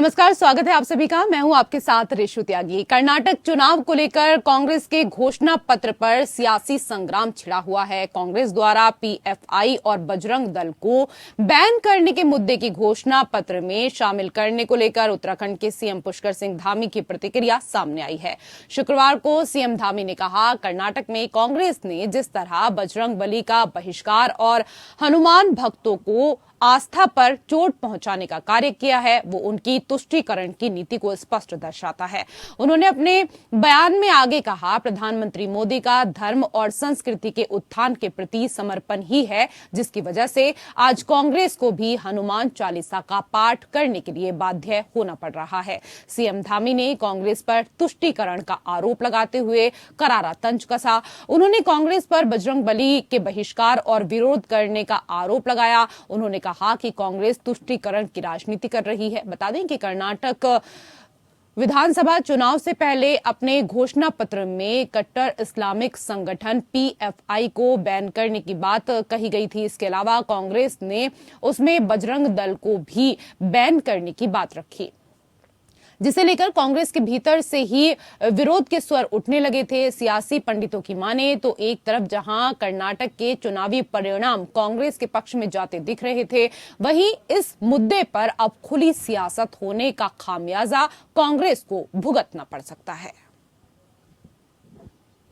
नमस्कार, स्वागत है आप सभी का। मैं हूं आपके साथ रेशु त्यागी। कर्नाटक चुनाव को लेकर कांग्रेस के घोषणा पत्र पर सियासी संग्राम छिड़ा हुआ है। कांग्रेस द्वारा पीएफआई और बजरंग दल को बैन करने के मुद्दे की घोषणा पत्र में शामिल करने को लेकर उत्तराखंड के सीएम पुष्कर सिंह धामी की प्रतिक्रिया सामने आई है। शुक्रवार को सीएम धामी ने कहा, कर्नाटक में कांग्रेस ने जिस तरह बजरंग बली का बहिष्कार और हनुमान भक्तों को आस्था पर चोट पहुंचाने का कार्य किया है, वो उनकी तुष्टीकरण की नीति को स्पष्ट दर्शाता है। उन्होंने अपने बयान में आगे कहा, प्रधानमंत्री मोदी का धर्म और संस्कृति के उत्थान के प्रति समर्पण ही है, जिसकी वजह से आज कांग्रेस को भी हनुमान चालीसा का पाठ करने के लिए बाध्य होना पड़ रहा है। सीएम धामी ने कांग्रेस पर तुष्टीकरण का आरोप लगाते हुए करारा तंज कसा। उन्होंने कांग्रेस पर बजरंग बली के बहिष्कार और विरोध करने का आरोप लगाया। उन्होंने कहा कि कांग्रेस तुष्टीकरण की राजनीति कर रही है। बता दें कि कर्नाटक विधानसभा चुनाव से पहले अपने घोषणा पत्र में कट्टर इस्लामिक संगठन पीएफआई को बैन करने की बात कही गई थी। इसके अलावा कांग्रेस ने उसमें बजरंग दल को भी बैन करने की बात रखी, जिसे लेकर कांग्रेस के भीतर से ही विरोध के स्वर उठने लगे थे। सियासी पंडितों की माने तो एक तरफ जहां कर्नाटक के चुनावी परिणाम कांग्रेस के पक्ष में जाते दिख रहे थे, वहीं इस मुद्दे पर अब खुली सियासत होने का खामियाजा कांग्रेस को भुगतना पड़ सकता है।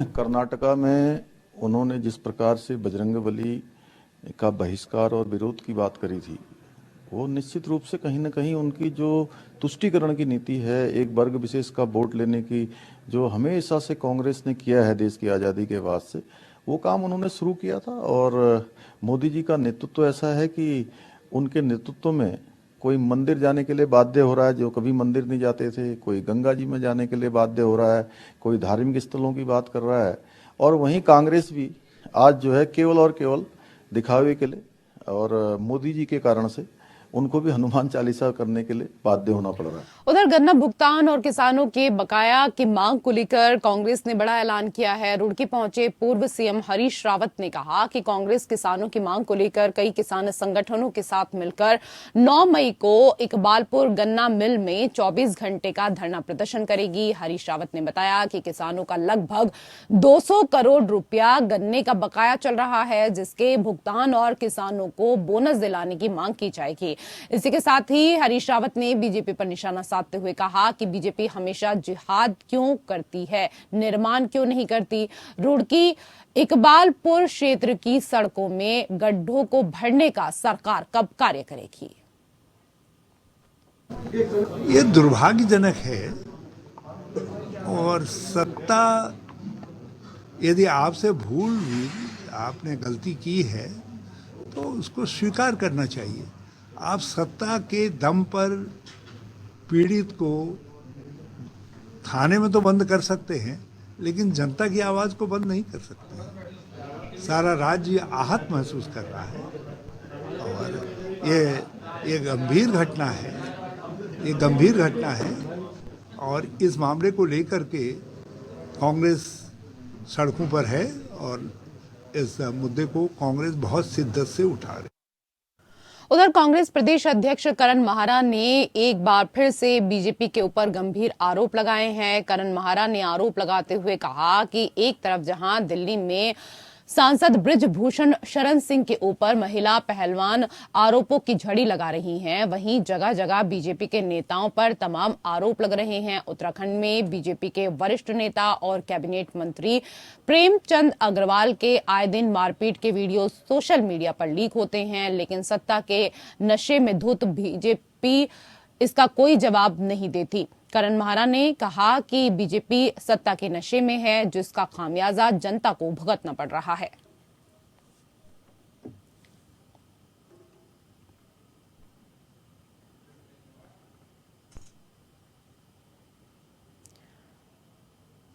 कर्नाटका में उन्होंने जिस प्रकार से बजरंगबली का बहिष्कार और विरोध की बात करी थी, वो निश्चित रूप से कहीं ना कहीं उनकी जो तुष्टीकरण की नीति है, एक वर्ग विशेष का वोट लेने की जो हमेशा से कांग्रेस ने किया है देश की आज़ादी के बाद से, वो काम उन्होंने शुरू किया था। और मोदी जी का नेतृत्व ऐसा है कि उनके नेतृत्व में कोई मंदिर जाने के लिए बाध्य हो रहा है जो कभी मंदिर नहीं जाते थे, कोई गंगा जी में जाने के लिए बाध्य हो रहा है, कोई धार्मिक स्थलों की बात कर रहा है। और वहीं कांग्रेस भी आज जो है केवल और केवल दिखावे के लिए और मोदी जी के कारण से उनको भी हनुमान चालीसा करने के लिए बाध्य होना पड़ रहा है। उधर गन्ना भुगतान और किसानों के बकाया की मांग को लेकर कांग्रेस ने बड़ा ऐलान किया है। रुड़की पहुंचे पूर्व सीएम हरीश रावत ने कहा कि कांग्रेस किसानों की मांग को लेकर कई किसान संगठनों के साथ मिलकर 9 मई को इकबालपुर गन्ना मिल में 24 घंटे का धरना प्रदर्शन करेगी। हरीश रावत ने बताया कि किसानों का लगभग 200 करोड़ रुपया गन्ने का बकाया चल रहा है, जिसके भुगतान और किसानों को बोनस दिलाने की मांग की जाएगी। इसी के साथ ही हरीश रावत ने बीजेपी पर निशाना साधते हुए कहा कि बीजेपी हमेशा जिहाद क्यों करती है, निर्माण क्यों नहीं करती। रुड़की इकबालपुर क्षेत्र की सड़कों में गड्ढों को भरने का सरकार कब कार्य करेगी? ये दुर्भाग्यजनक है। और सत्ता, यदि आपसे भूल हुई, आपने गलती की है तो उसको स्वीकार करना चाहिए। आप सत्ता के दम पर पीड़ित को थाने में तो बंद कर सकते हैं, लेकिन जनता की आवाज़ को बंद नहीं कर सकते। सारा राज्य आहत महसूस कर रहा है और ये गंभीर घटना है, ये गंभीर घटना है। और इस मामले को लेकर के कांग्रेस सड़कों पर है और इस मुद्दे को कांग्रेस बहुत शिद्दत से उठा रही है। उधर कांग्रेस प्रदेश अध्यक्ष करण महारा ने एक बार फिर से बीजेपी के ऊपर गंभीर आरोप लगाए हैं। करण महारा ने आरोप लगाते हुए कहा कि एक तरफ जहां दिल्ली में सांसद बृजभूषण शरण सिंह के ऊपर महिला पहलवान आरोपों की झड़ी लगा रही हैं, वहीं जगह जगह बीजेपी के नेताओं पर तमाम आरोप लग रहे हैं। उत्तराखंड में बीजेपी के वरिष्ठ नेता और कैबिनेट मंत्री प्रेमचंद अग्रवाल के आए दिन मारपीट के वीडियो सोशल मीडिया पर लीक होते हैं, लेकिन सत्ता के नशे में धुत बीजेपी इसका कोई जवाब नहीं देती। करण महारा ने कहा कि बीजेपी सत्ता के नशे में है, जिसका खामियाजा जनता को भुगतना पड़ रहा है।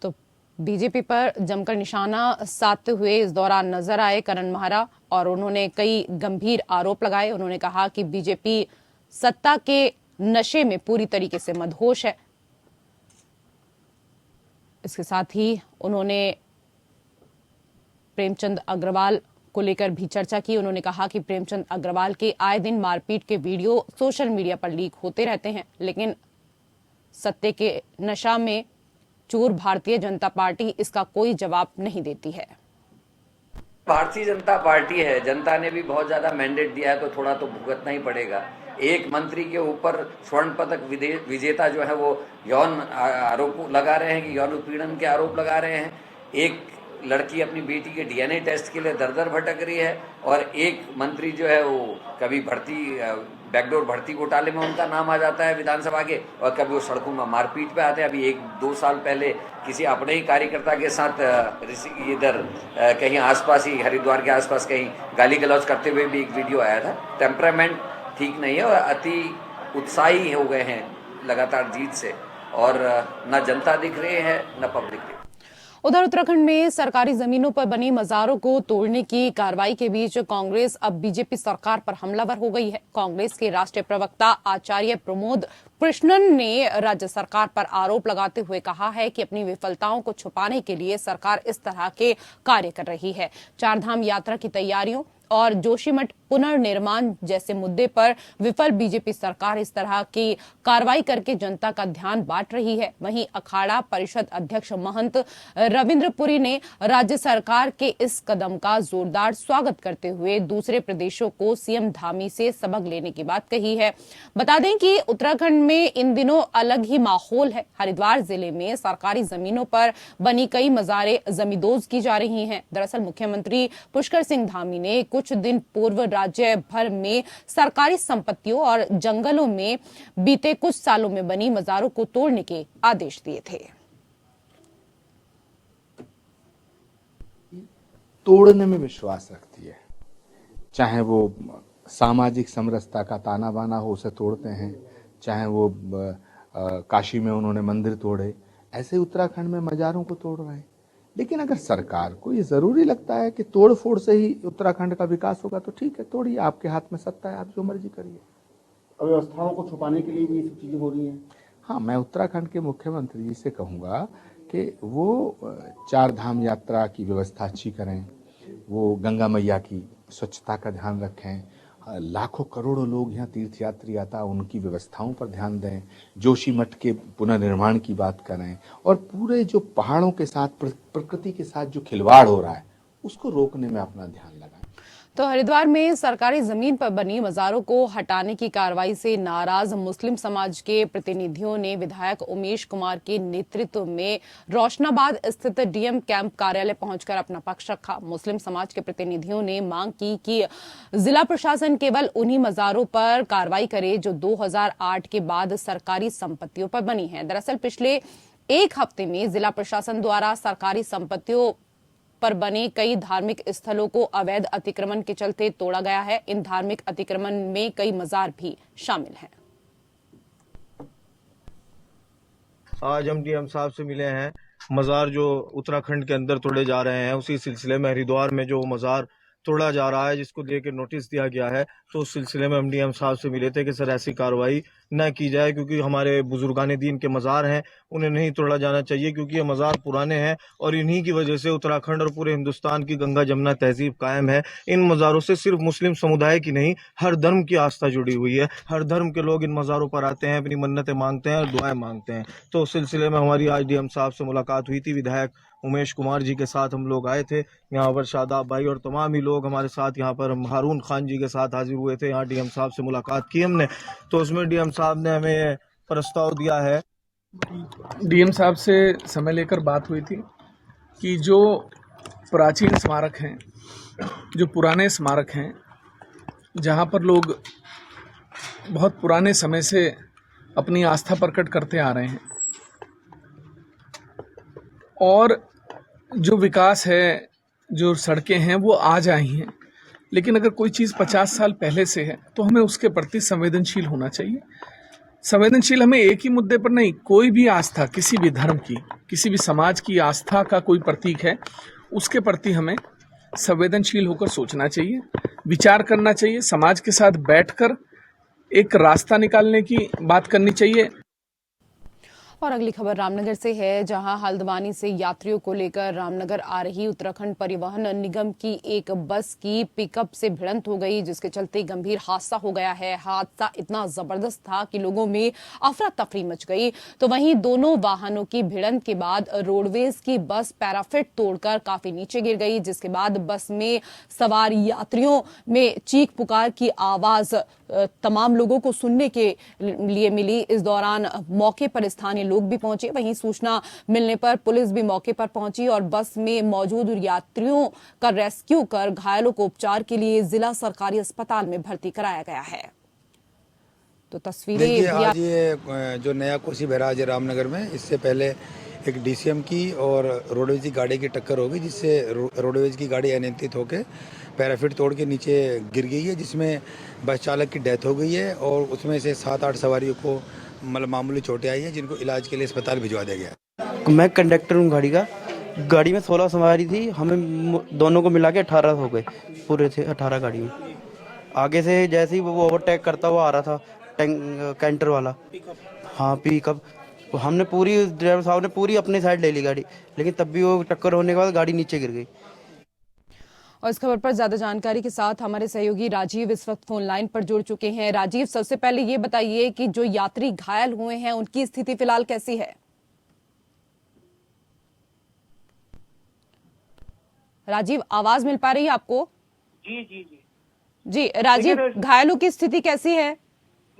तो बीजेपी पर जमकर निशाना साधते हुए इस दौरान नजर आए करण महारा और उन्होंने कई गंभीर आरोप लगाए। उन्होंने कहा कि बीजेपी सत्ता के नशे में पूरी तरीके से मदहोश है। इसके साथ ही उन्होंने प्रेमचंद अग्रवाल को लेकर भी चर्चा की। उन्होंने कहा कि प्रेमचंद अग्रवाल के आए दिन मारपीट के वीडियो सोशल मीडिया पर लीक होते रहते हैं, लेकिन सत्ते के नशा में चूर भारतीय जनता पार्टी इसका कोई जवाब नहीं देती है। भारतीय जनता पार्टी है, जनता ने भी बहुत ज्यादा मैंडेट दिया है तो थोड़ा तो भुगतना ही पड़ेगा। एक मंत्री के ऊपर स्वर्ण पदक विजेता जो है वो यौन आरोप लगा रहे हैं कि यौन उत्पीड़न के आरोप लगा रहे हैं। एक लड़की अपनी बेटी के डीएनए टेस्ट के लिए दर दर भटक रही है और एक मंत्री जो है वो कभी बैकडोर भर्ती घोटाले में उनका नाम आ जाता है विधानसभा के, और कभी वो सड़कों में मारपीट पे आते हैं। अभी 1-2 साल पहले किसी अपने ही कार्यकर्ता के साथ इधर कहीं आसपास ही हरिद्वार के आसपास कहीं गाली गलौज करते हुए भी एक वीडियो आया था। टेम्परामेंट ठीक नहीं है और अति उत्साही हो गए हैं लगातार जीत से, और न जनता दिख रही है न पब्लिक दिख। उधर उत्तराखंड में सरकारी जमीनों पर बनी मजारों को तोड़ने की कार्रवाई के बीच कांग्रेस अब बीजेपी सरकार पर हमलावर हो गई है। कांग्रेस के राष्ट्रीय प्रवक्ता आचार्य प्रमोद कृष्णन ने राज्य सरकार पर आरोप लगाते हुए कहा है कि अपनी विफलताओं को छुपाने के लिए सरकार इस तरह के कार्य कर रही है। चारधाम यात्रा की तैयारियों और जोशीमठ पुनर्निर्माण जैसे मुद्दे पर विफल बीजेपी सरकार इस तरह की कार्रवाई करके जनता का ध्यान बांट रही है। वहीं अखाड़ा परिषद अध्यक्ष महंत रविंद्रपुरी ने राज्य सरकार के इस कदम का जोरदार स्वागत करते हुए दूसरे प्रदेशों को सीएम धामी से सबक लेने की बात कही है। बता दें कि उत्तराखंड में इन दिनों अलग ही माहौल है। हरिद्वार जिले में सरकारी जमीनों पर बनी कई मजारें जमींदोज की जा रही हैं। दरअसल मुख्यमंत्री पुष्कर सिंह धामी ने कुछ दिन पूर्व राज्य भर में सरकारी संपत्तियों और जंगलों में बीते कुछ सालों में बनी मजारों को तोड़ने के आदेश दिए थे। तोड़ने में विश्वास रखती है, चाहे वो सामाजिक समरसता का ताना बाना हो उसे तोड़ते हैं, चाहे वो काशी में उन्होंने मंदिर तोड़े, ऐसे उत्तराखंड में मजारों को तोड़ रहे हैं। लेकिन अगर सरकार को ये जरूरी लगता है कि तोड़ फोड़ से ही उत्तराखंड का विकास होगा तो ठीक है, तोड़िए, आपके हाथ में सत्ता है, आप जो मर्जी करिए। अव्यवस्थाओं को छुपाने के लिए भी ये सब चीजें हो रही हैं। हाँ, मैं उत्तराखंड के मुख्यमंत्री जी से कहूँगा कि वो चार धाम यात्रा की व्यवस्था अच्छी करें, वो गंगा मैया की स्वच्छता का ध्यान रखें, लाखों करोड़ों लोग यहाँ तीर्थयात्री आता, उनकी व्यवस्थाओं पर ध्यान दें, जोशीमठ के पुनर्निर्माण की बात करें, और पूरे जो पहाड़ों के साथ प्रकृति के साथ जो खिलवाड़ हो रहा है उसको रोकने में अपना ध्यान लगाएं। तो हरिद्वार में सरकारी जमीन पर बनी मजारों को हटाने की कार्रवाई से नाराज मुस्लिम समाज के प्रतिनिधियों ने विधायक उमेश कुमार के नेतृत्व में रोशनाबाद स्थित डीएम कैंप कार्यालय पहुंचकर अपना पक्ष रखा। मुस्लिम समाज के प्रतिनिधियों ने मांग की कि जिला प्रशासन केवल उन्हीं मजारों पर कार्रवाई करे जो 2008 के बाद सरकारी संपत्तियों पर बनी है। दरअसल पिछले एक हफ्ते में जिला प्रशासन द्वारा सरकारी संपत्तियों पर बने कई धार्मिक स्थलों को अवैध अतिक्रमण के चलते तोड़ा गया है। इन धार्मिक अतिक्रमण में कई मजार भी शामिल हैं। आज हम डीएम साहब से मिले हैं। मजार जो उत्तराखंड के अंदर तोड़े जा रहे हैं उसी सिलसिले में हरिद्वार में जो मजार तोड़ा जा रहा है जिसको लेकर नोटिस दिया गया है, तो उस सिलसिले में हम डीएम साहब से मिले थे कि सर ऐसी कार्रवाई न की जाए, क्योंकि हमारे बुजुर्गान दीन के मजार हैं, उन्हें नहीं तोड़ा जाना चाहिए, क्योंकि ये मजार पुराने हैं और इन्हीं की वजह से उत्तराखंड और पूरे हिंदुस्तान की गंगा जमुना तहजीब कायम है। इन मज़ारों से सिर्फ मुस्लिम समुदाय की नहीं, हर धर्म की आस्था जुड़ी हुई है। हर धर्म के लोग इन मज़ारों पर आते हैं, अपनी मन्नतें मांगते हैं और दुआएं मांगते हैं। तो उस सिलसिले में हमारी आज डीएम साहब से मुलाकात हुई थी। विधायक उमेश कुमार जी के साथ हम लोग आए थे यहाँ पर, शादाब भाई और तमाम ही लोग हमारे साथ यहाँ पर हारून खान जी के साथ हाजिर हुए थे। यहाँ डीएम साहब से मुलाकात की हमने, तो उसमें डीएम साहब ने हमें प्रस्ताव दिया है। डीएम साहब से समय लेकर बात हुई थी कि जो प्राचीन स्मारक हैं, जो पुराने स्मारक हैं, जहाँ पर लोग बहुत पुराने समय से अपनी आस्था प्रकट करते आ रहे हैं, और जो विकास है, जो सड़कें हैं वो आज आई हैं, लेकिन अगर कोई चीज़ 50 साल पहले से है तो हमें उसके प्रति संवेदनशील होना चाहिए। संवेदनशील हमें एक ही मुद्दे पर नहीं, कोई भी आस्था, किसी भी धर्म की, किसी भी समाज की आस्था का कोई प्रतीक है, उसके प्रति हमें संवेदनशील होकर सोचना चाहिए, विचार करना चाहिए, समाज के साथ बैठकर एक रास्ता निकालने की बात करनी चाहिए। और अगली खबर रामनगर से है, जहां हल्द्वानी से यात्रियों को लेकर रामनगर आ रही उत्तराखंड परिवहन निगम की एक बस की पिकअप से भिड़ंत हो गई, जिसके चलते गंभीर हादसा हो गया है। हादसा इतना जबरदस्त था कि लोगों में अफरा तफरी मच गई। तो वहीं दोनों वाहनों की भिड़ंत के बाद रोडवेज की बस पैराफिट तोड़कर काफी नीचे गिर गई, जिसके बाद बस में सवार यात्रियों में चीख पुकार की आवाज तमाम लोगों को सुनने के लिए मिली। इस दौरान मौके पर स्थानीय लोग भी पहुंचे। वहीं सूचना मिलने पर पुलिस भी मौके पर पहुंची और बस में मौजूद यात्रियों का रेस्क्यू कर घायलों को उपचार के लिए जिला सरकारी अस्पताल में भर्ती कराया गया है। तो तस्वीरें आज ये जो नया कोसी बैराज है रामनगर में, इससे पहले एक डीसीएम की और रोडवेज की गाड़ी की टक्कर होगी, जिससे रोडवेज की गाड़ी अनियंत्रित होकर पैराफिट तोड़ के नीचे गिर गई है, जिसमें बस चालक की डेथ हो गई है और उसमें से 7-8 सवारियों को मतलब मामूली चोटें आई हैं, जिनको इलाज के लिए अस्पताल भिजवा दिया गया। मैं कंडक्टर हूँ गाड़ी का। गाड़ी में 16 सवारी थी, हमें दोनों को मिला के 18 हो गए, पूरे थे 18 गाड़ी में। आगे से जैसे ही वो ओवरटेक करता हुआ आ रहा था कैंटर वाला, हाँ पिकअप, हमने पूरी ड्राइवर साहब ने पूरी अपनी साइड ले ली गाड़ी, लेकिन तब भी वो टक्कर होने के बाद गाड़ी नीचे गिर गई। और इस खबर पर ज्यादा जानकारी के साथ हमारे सहयोगी राजीव इस वक्त फोन लाइन पर जुड़ चुके हैं। राजीव, सबसे पहले ये बताइए कि जो यात्री घायल हुए हैं उनकी स्थिति फिलहाल कैसी है? राजीव, आवाज मिल पा रही है आपको? जी जी जी जी राजीव, घायलों की स्थिति कैसी है?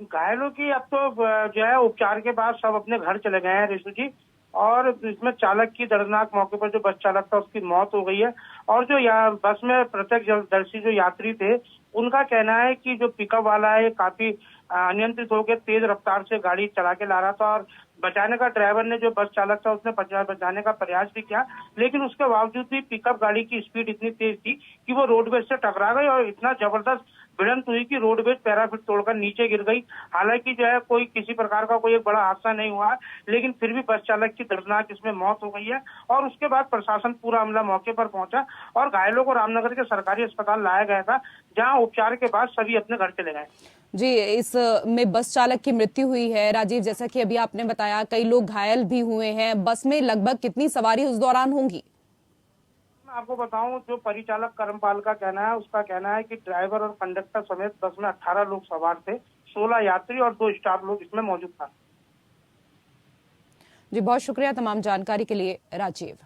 घायलों की अब तो जो है उपचार के बाद सब अपने घर चले गए हैं ऋषु जी। और इसमें चालक की दर्दनाक मौके पर जो बस चालक था उसकी मौत हो गई है। और जो बस में प्रत्यक्षदर्शी जो यात्री थे उनका कहना है कि जो पिकअप वाला है काफी अनियंत्रित होकर तेज रफ्तार से गाड़ी चला के ला रहा था और बचाने का ड्राइवर ने जो बस चालक था उसने बचाने का प्रयास भी किया, लेकिन उसके बावजूद भी पिकअप गाड़ी की स्पीड इतनी तेज थी कि वो रोडवेज से टकरा गई और इतना जबरदस्त भिड़ंत हुई कि रोडवेज पैराफिट तोड़कर नीचे गिर गई। हालांकि जो है कोई किसी प्रकार का कोई एक बड़ा हादसा नहीं हुआ, लेकिन फिर भी बस चालक की दर्दनाक इसमें मौत हो गई है। और उसके बाद प्रशासन पूरा अमला मौके पर पहुंचा और घायलों को रामनगर के सरकारी अस्पताल लाया गया था, जहां उपचार के बाद सभी अपने घर चले गए। जी, इस में बस चालक की मृत्यु हुई है। राजीव, जैसा कि अभी आपने बताया कई लोग घायल भी हुए हैं। बस में लगभग कितनी सवारी उस दौरान होंगी? मैं आपको बताऊं, जो परिचालक कर्मपाल का कहना है, उसका कहना है कि ड्राइवर और कंडक्टर समेत बस में 18 लोग सवार थे, 16 यात्री और 2 स्टाफ लोग इसमें मौजूद था। जी, बहुत शुक्रिया तमाम जानकारी के लिए राजीव।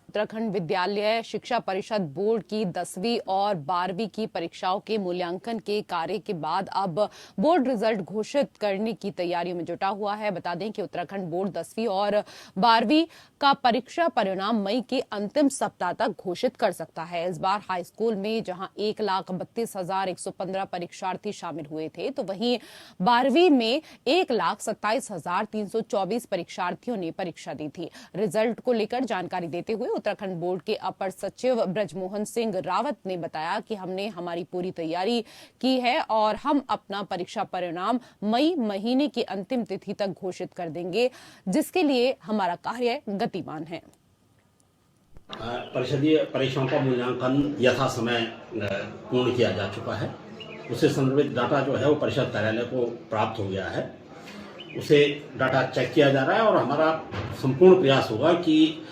उत्तराखंड विद्यालय शिक्षा परिषद बोर्ड की 10वीं और 12वीं की परीक्षाओं के मूल्यांकन के कार्य के बाद अब बोर्ड रिजल्ट घोषित करने की तैयारियों में जुटा हुआ है। बता दें कि उत्तराखंड बोर्ड 10वीं और 12वीं का परीक्षा परिणाम मई के अंतिम सप्ताह तक घोषित कर सकता है। इस बार हाई स्कूल में जहां 1,32,115 परीक्षार्थी शामिल हुए थे, तो वहीं 12वीं में 1,27,324 परीक्षार्थियों ने परीक्षा दी थी। रिजल्ट को लेकर जानकारी देते हुए उत्तराखंड बोर्ड के अपर सचिव ब्रजमोहन सिंह रावत ने बताया कि हमने हमारी पूरी तैयारी की है और हम अपना परीक्षा परिणाम मई महीने की अंतिम तिथि तक घोषित कर देंगे, जिसके लिए हमारा कार्य गतिमान है। परिषदीय परीक्षाओं का मूल्यांकन यथा समय पूर्ण किया जा चुका है। उससे संबंधित डाटा जो है वो परिषद कार्यालय को प्राप्त हो गया है। उसे डाटा चेक किया जा रहा है और हमारा संपूर्ण प्रयास होगा कि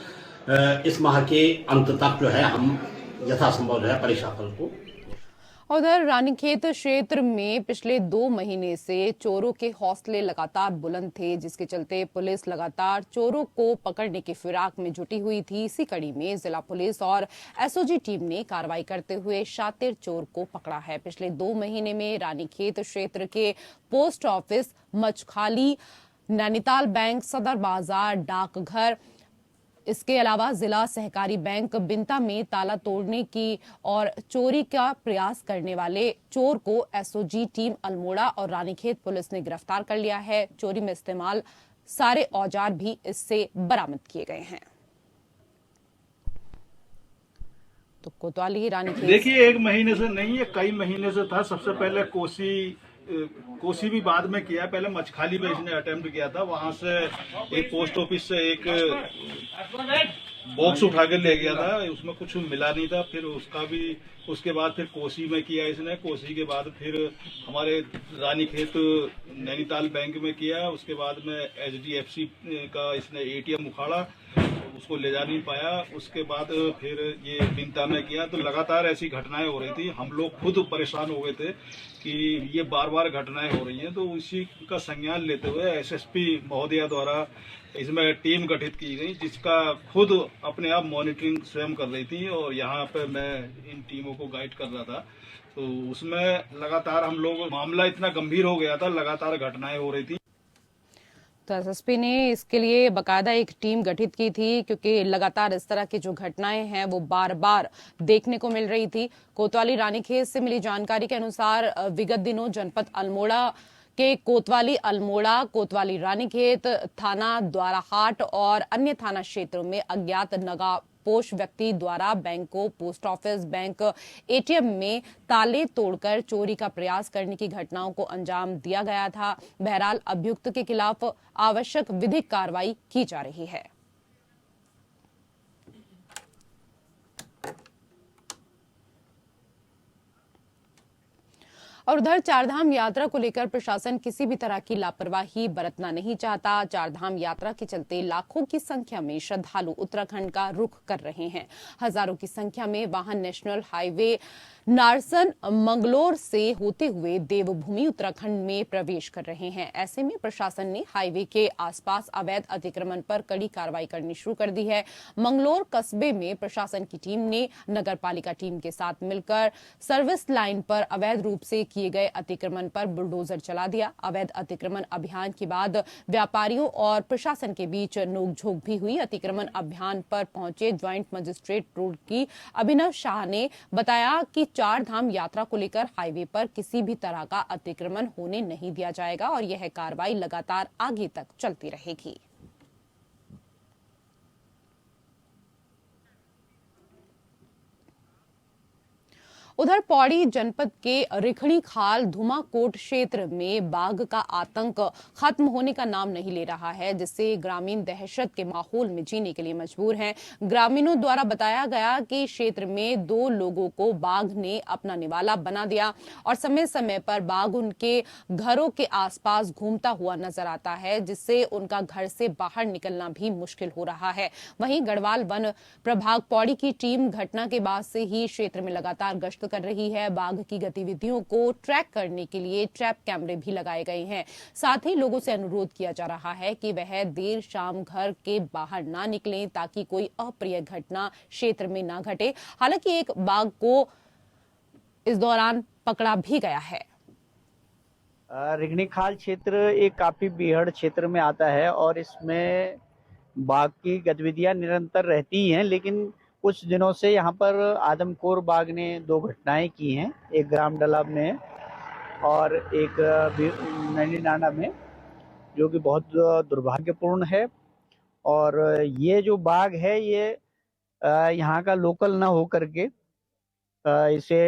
इस माह के अंत तक जो है हम यथासंभव जो है परीक्षाफल को। उधर रानीखेत क्षेत्र में पिछले 2 महीने से चोरों के हौसले लगातार बुलंद थे, जिसके चलते पुलिस लगातार चोरों को पकड़ने की फिराक में जुटी हुई थी। इसी कड़ी में जिला पुलिस और एसओजी टीम ने कार्रवाई करते हुए शातिर चोर को पकड़ा है। पिछले 2 महीने में रानीखेत क्षेत्र के पोस्ट ऑफिस, मचखाली, नैनीताल बैंक, सदर बाजार, डाकघर, इसके अलावा जिला सहकारी बैंक बिंता में ताला तोड़ने की और चोरी का प्रयास करने वाले चोर को एसओजी टीम अल्मोड़ा और रानीखेत पुलिस ने गिरफ्तार कर लिया है। चोरी में इस्तेमाल सारे औजार भी इससे बरामद किए गए हैं। तो कोतवाली रानीखेत, देखिए 1 महीने से नहीं है, कई महीने से था। सबसे पहले कोसी भी बाद में किया, पहले मचखाली पे इसने अटेम्प्ट किया था। वहां से एक पोस्ट ऑफिस से एक बॉक्स उठा के ले गया था, उसमें कुछ मिला नहीं था। फिर उसके बाद फिर कोसी में किया इसने, कोसी के बाद फिर हमारे रानीखेत नैनीताल बैंक में किया, उसके बाद में HDFC का इसने ATM उखाड़ा, उसको ले जा नहीं पाया। उसके बाद फिर ये बिनता में किया। तो लगातार ऐसी घटनाएं हो रही थी, हम लोग खुद परेशान हो गए थे कि ये बार बार घटनाएं हो रही हैं। तो इसी का संज्ञान लेते हुए SSP महोदया द्वारा इसमें टीम गठित की गई, जिसका खुद अपने आप मॉनिटरिंग स्वयं कर रही थी और यहाँ पे मैं इन टीमों को गाइड कर रहा था। तो उसमें लगातार हम लोग, मामला इतना गंभीर हो गया था, लगातार घटनाएं हो रही थी। तो SSP ने इसके लिए बकायदा एक टीम गठित की थी, क्योंकि लगातार इस तरह की जो घटनाएं हैं वो बार बार देखने को मिल रही थी। कोतवाली रानीखेत से मिली जानकारी के अनुसार विगत दिनों जनपद अल्मोड़ा के कोतवाली अल्मोड़ा, कोतवाली रानीखेत, थाना द्वाराहाट और अन्य थाना क्षेत्रों में अज्ञात नकाबपोश व्यक्ति द्वारा बैंकों, पोस्ट ऑफिस, बैंक, ATM में ताले तोड़कर चोरी का प्रयास करने की घटनाओं को अंजाम दिया गया था। बहरहाल अभियुक्त के खिलाफ आवश्यक विधिक कार्रवाई की जा रही है। और उधर चारधाम यात्रा को लेकर प्रशासन किसी भी तरह की लापरवाही बरतना नहीं चाहता। चारधाम यात्रा के चलते लाखों की संख्या में श्रद्धालु उत्तराखंड का रुख कर रहे हैं। हजारों की संख्या में वाहन नेशनल हाईवे नारसन मंगलोर से होते हुए देवभूमि उत्तराखंड में प्रवेश कर रहे हैं। ऐसे में प्रशासन ने हाईवे के आसपास अवैध अतिक्रमण पर कड़ी कार्रवाई करनी शुरू कर दी है। मंगलोर कस्बे में प्रशासन की टीम ने नगर पालिका टीम के साथ मिलकर सर्विस लाइन पर अवैध रूप से किए गए अतिक्रमण पर बुलडोजर चला दिया। अवैध अतिक्रमण अभियान के बाद व्यापारियों और प्रशासन के बीच नोकझोंक भी हुई। अतिक्रमण अभियान पर पहुंचे ज्वाइंट मजिस्ट्रेट रोड की अभिनव शाह ने बताया कि चारधाम यात्रा को लेकर हाईवे पर किसी भी तरह का अतिक्रमण होने नहीं दिया जाएगा और यह कार्रवाई लगातार आगे तक चलती रहेगी। उधर पौड़ी जनपद के रिखणी खाल धुमाकोट क्षेत्र में बाघ का आतंक खत्म होने का नाम नहीं ले रहा है, जिससे ग्रामीण दहशत के माहौल में जीने के लिए मजबूर हैं। ग्रामीणों द्वारा बताया गया कि क्षेत्र में 2 लोगों को बाघ ने अपना निवाला बना दिया और समय समय पर बाघ उनके घरों के आसपास घूमता हुआ नजर आता है, जिससे उनका घर से बाहर निकलना भी मुश्किल हो रहा है। वहीं गढ़वाल वन प्रभाग पौड़ी की टीम घटना के बाद से ही क्षेत्र में लगातार गश्त कर रही है। बाघ की गतिविधियों को ट्रैक करने के लिए ट्रैप कैमरे भी लगाए गए हैं। साथ ही लोगों से अनुरोध किया जा रहा है कि वह देर शाम घर के बाहर ना निकलें, ताकि कोई अप्रिय घटना क्षेत्र में ना घटे। हालांकि एक बाघ को इस दौरान पकड़ा भी गया है। रिखणी खाल क्षेत्र एक काफी बीहड़ क्षेत्र में आता है और इसमें बाघ की गतिविधियां निरंतर रहती हैं, लेकिन कुछ दिनों से यहाँ पर आदमखोर बाघ ने 2 घटनाएं की हैं, एक ग्राम डलाब में और एक नैनीनाना में, जो कि बहुत दुर्भाग्यपूर्ण है। और ये जो बाघ है ये यहाँ का लोकल ना हो करके इसे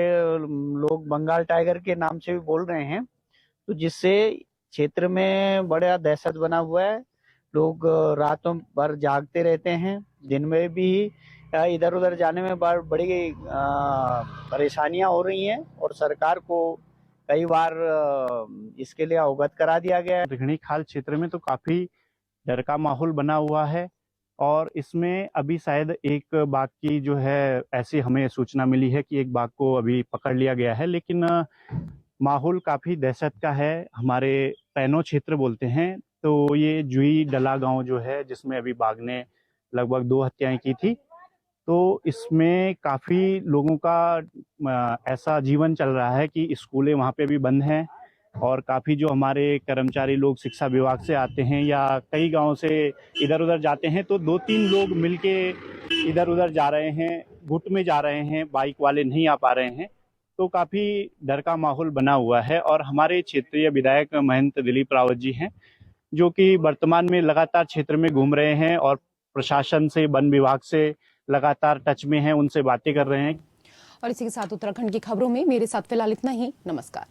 लोग बंगाल टाइगर के नाम से भी बोल रहे हैं, तो जिससे क्षेत्र में बड़ा दहशत बना हुआ है। लोग रातों भर जागते रहते हैं, दिन में भी इधर उधर जाने में बड़ी परेशानियां हो रही हैं और सरकार को कई बार इसके लिए अवगत करा दिया गया है। रिखणी खाल क्षेत्र में तो काफी डर का माहौल बना हुआ है और इसमें अभी शायद एक बाघ की जो है ऐसी हमें सूचना मिली है कि एक बाघ को अभी पकड़ लिया गया है, लेकिन माहौल काफी दहशत का है। हमारे पैनो क्षेत्र बोलते हैं, तो ये जुई डला गांव जो है जिसमें अभी बाघ ने लगभग 2 हत्याएं की थी, तो इसमें काफी लोगों का ऐसा जीवन चल रहा है कि स्कूलें वहाँ पे भी बंद हैं और काफी जो हमारे कर्मचारी लोग शिक्षा विभाग से आते हैं या कई गांव से इधर उधर जाते हैं, तो 2-3 लोग मिलके इधर उधर जा रहे हैं, गुट में जा रहे हैं, बाइक वाले नहीं आ पा रहे हैं, तो काफी डर का माहौल बना हुआ है। और हमारे क्षेत्रीय विधायक महंत दिलीप रावत जी हैं, जो कि वर्तमान में लगातार क्षेत्र में घूम रहे हैं और प्रशासन से, वन विभाग से लगातार टच में हैं, उनसे बातें कर रहे हैं। और इसी के साथ उत्तराखंड की खबरों में मेरे साथ फिलहाल इतना ही। नमस्कार।